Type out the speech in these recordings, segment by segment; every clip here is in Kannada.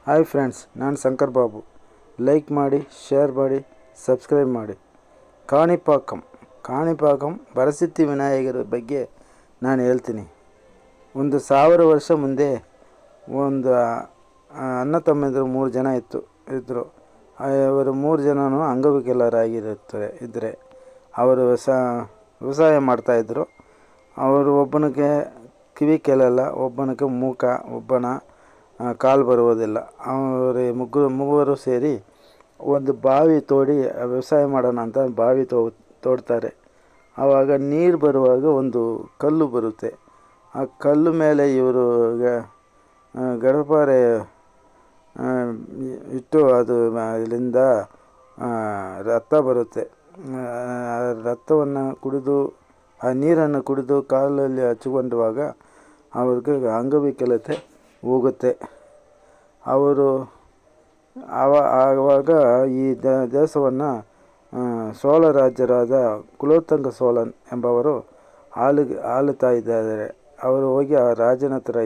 ಹಾಯ್ ಫ್ರೆಂಡ್ಸ್, ನಾನು ಶಂಕರ್ ಬಾಬು. ಲೈಕ್ ಮಾಡಿ, ಶೇರ್ ಮಾಡಿ, ಸಬ್ಸ್ಕ್ರೈಬ್ ಮಾಡಿ. ಕಾಣಿಪಾಕಂ ವರಸಿದ್ಧಿ ವಿನಾಯಕರ ಬಗ್ಗೆ ನಾನು ಹೇಳ್ತೀನಿ. 1000 ವರ್ಷ ಮುಂದೆ ಒಂದು ಅಣ್ಣ ತಮ್ಮಂದಿರು 3 ಜನ ಇದ್ದರು. ಅವರು 3 ಜನನೂ ಅಂಗವಿಕಲರಾಗಿದ್ದರೆ ಅವರು ವ್ಯವಸಾಯ ಮಾಡ್ತಾಯಿದ್ರು. ಅವರು ಒಬ್ಬನಿಗೆ ಕಿವಿ ಕೇಳಲ್ಲ, ಒಬ್ಬನಿಗೆ ಮೂಕ, ಒಬ್ಬನ ಕಾಲು ಬರುವುದಿಲ್ಲ. ಮೂವರು ಸೇರಿ ಒಂದು ಬಾವಿ ತೋಡಿ ವ್ಯವಸಾಯ ಮಾಡೋಣ ಅಂತ ಬಾವಿ ತೋಡ್ತಾರೆ. ಆವಾಗ ನೀರು ಬರುವಾಗ ಒಂದು ಕಲ್ಲು ಬರುತ್ತೆ. ಆ ಕಲ್ಲು ಮೇಲೆ ಇವರು ಗಡಪಾರೆ ಇಟ್ಟು ಅದು ಇಲ್ಲಿಂದ ರಕ್ತ ಬರುತ್ತೆ. ರಕ್ತವನ್ನು ಕುಡಿದು ಆ ನೀರನ್ನು ಕುಡಿದು ಕಾಲಲ್ಲಿ ಹಚ್ಚಿಕೊಂಡಾಗ ಅವ್ರಿಗೆ ಅಂಗವಿಕಲತೆ ಹೋಗುತ್ತೆ. ಅವರು ಆವಾಗ ಈ ದೇಶವನ್ನು ಚೋಳ ರಾಜರಾದ ಕುಲೋತ್ತುಂಗ ಚೋಳನ್ ಎಂಬವರು ಆಳುತ್ತಾ ಇದ್ದಾರೆ. ಅವರು ಹೋಗಿ ಆ ರಾಜನ ಹತ್ರ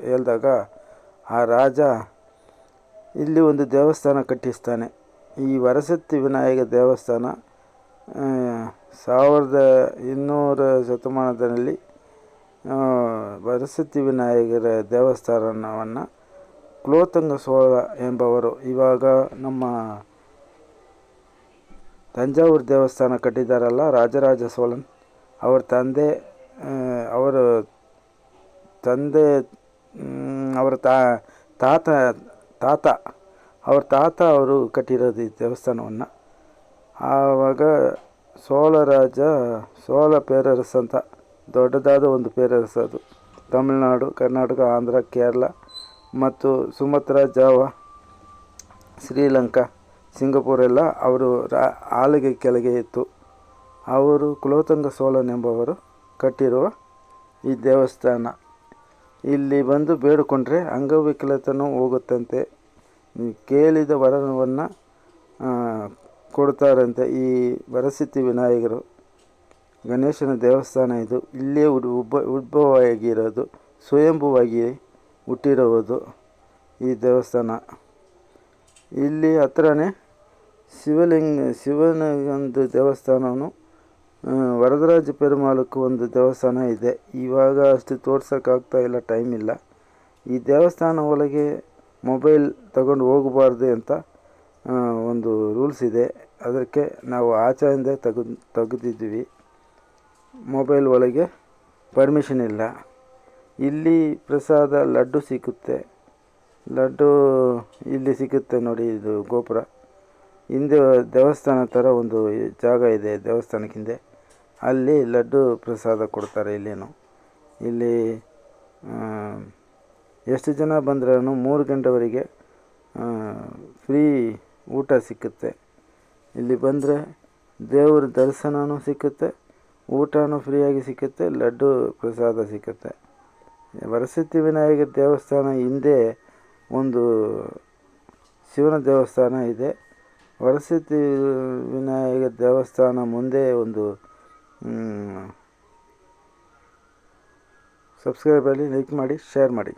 ಹೇಳ್ದಾಗ ಆ ರಾಜ ಇಲ್ಲಿ ಒಂದು ದೇವಸ್ಥಾನ ಕಟ್ಟಿಸ್ತಾನೆ. ಈ ವರಸಿದ್ಧಿ ವಿನಾಯಕ ದೇವಸ್ಥಾನ 1200 ಶತಮಾನದಲ್ಲಿ ವರಸಿದ್ಧಿ ವಿನಾಯಕರ ದೇವಸ್ಥಾನವನ್ನು ಕುಲೋತ್ತುಂಗ ಚೋಳ ಎಂಬವರು, ಇವಾಗ ನಮ್ಮ ತಂಜಾವೂರು ದೇವಸ್ಥಾನ ಕಟ್ಟಿದ್ದಾರಲ್ಲ ರಾಜರಾಜ ಚೋಳನ್, ಅವ್ರ ತಾತ ಅವರು ಕಟ್ಟಿರೋದು ಈ ದೇವಸ್ಥಾನವನ್ನು. ಆವಾಗ ಚೋಳ ಪೇರರಸು ಅಂತ ದೊಡ್ಡದಾದ ಒಂದು ಪೇರರಸು. ಅದು ತಮಿಳುನಾಡು, ಕರ್ನಾಟಕ, ಆಂಧ್ರ, ಕೇರಳ ಮತ್ತು ಸುಮತ್ರ, ಜಾವಾ, ಶ್ರೀಲಂಕಾ, ಸಿಂಗಪೂರೆಲ್ಲ ಅವರು ಆಳ್ವಿಕೆ ಕೆಳಗೆ ಇತ್ತು. ಅವರು ಕುಲೋತ್ತುಂಗ ಚೋಳನ್ ಎಂಬವರು ಕಟ್ಟಿರುವ ಈ ದೇವಸ್ಥಾನ. ಇಲ್ಲಿ ಬಂದು ಬೇಡಿಕೊಂಡ್ರೆ ಅಂಗವಿಕಲತೆಯೂ ಹೋಗುತ್ತಂತೆ, ಕೇಳಿದ ವರವನ್ನು ಕೊಡ್ತಾರಂತೆ. ಈ ವರಸಿದ್ಧಿ ವಿನಾಯಕರು ಗಣೇಶನ ದೇವಸ್ಥಾನ ಇದು. ಇಲ್ಲೇ ಉದ್ಭವವಾಗಿರೋದು, ಸ್ವಯಂಭೂವಾಗಿ ಹುಟ್ಟಿರುವುದು ಈ ದೇವಸ್ಥಾನ. ಇಲ್ಲಿ ಹತ್ರನೇ ಶಿವನಿಗೊಂದು ದೇವಸ್ಥಾನವೂ, ವರದರಾಜ ಪೆರುಮಾಳಕ್ಕೂ ಒಂದು ದೇವಸ್ಥಾನ ಇದೆ. ಇವಾಗ ಅಷ್ಟು ತೋರ್ಸೋಕ್ಕಾಗ್ತಾಯಿಲ್ಲ, ಟೈಮ್ ಇಲ್ಲ. ಈ ದೇವಸ್ಥಾನ ಒಳಗೆ ಮೊಬೈಲ್ ತಗೊಂಡು ಹೋಗಬಾರ್ದು ಅಂತ ಒಂದು ರೂಲ್ಸ್ ಇದೆ. ಅದಕ್ಕೆ ನಾವು ಆಚೆಯಿಂದ ತೆಗೆದಿದ್ವಿ. ಮೊಬೈಲ್ ಒಳಗೆ ಪರ್ಮಿಷನ್ ಇಲ್ಲ. ಇಲ್ಲಿ ಪ್ರಸಾದ ಲಡ್ಡು ಸಿಗುತ್ತೆ. ಲಡ್ಡು ಇಲ್ಲಿ ಸಿಗುತ್ತೆ ನೋಡಿ. ಇದು ಗೋಪುರ ಹಿಂದೆ ದೇವಸ್ಥಾನ ಥರ ಒಂದು ಜಾಗ ಇದೆ. ದೇವಸ್ಥಾನಕ್ಕೆ ಹಿಂದೆ ಅಲ್ಲಿ ಲಡ್ಡು ಪ್ರಸಾದ ಕೊಡ್ತಾರೆ. ಇಲ್ಲಿ ಎಷ್ಟು ಜನ ಬಂದ್ರೂ 3 ಗಂಟೆವರೆಗೆ ಫ್ರೀ ಊಟ ಸಿಕ್ಕುತ್ತೆ. ಇಲ್ಲಿ ಬಂದರೆ ದೇವ್ರ ದರ್ಶನವೂ ಸಿಕ್ಕುತ್ತೆ, ಊಟನೂ ಫ್ರೀಯಾಗಿ ಸಿಕ್ಕುತ್ತೆ, ಲಡ್ಡು ಪ್ರಸಾದ ಸಿಕ್ಕುತ್ತೆ. ವರಸಿದ್ಧಿ ವಿನಾಯಕ ದೇವಸ್ಥಾನ ಹಿಂದೆ ಒಂದು ಶಿವನ ದೇವಸ್ಥಾನ ಇದೆ. ವರಸಿದ್ಧಿ ವಿನಾಯಕ ದೇವಸ್ಥಾನ ಮುಂದೆ ಒಂದು ಸಬ್ಸ್ಕ್ರೈಬ್ ಮಾಡಿ, ಲೈಕ್ ಮಾಡಿ, ಶೇರ್ ಮಾಡಿ.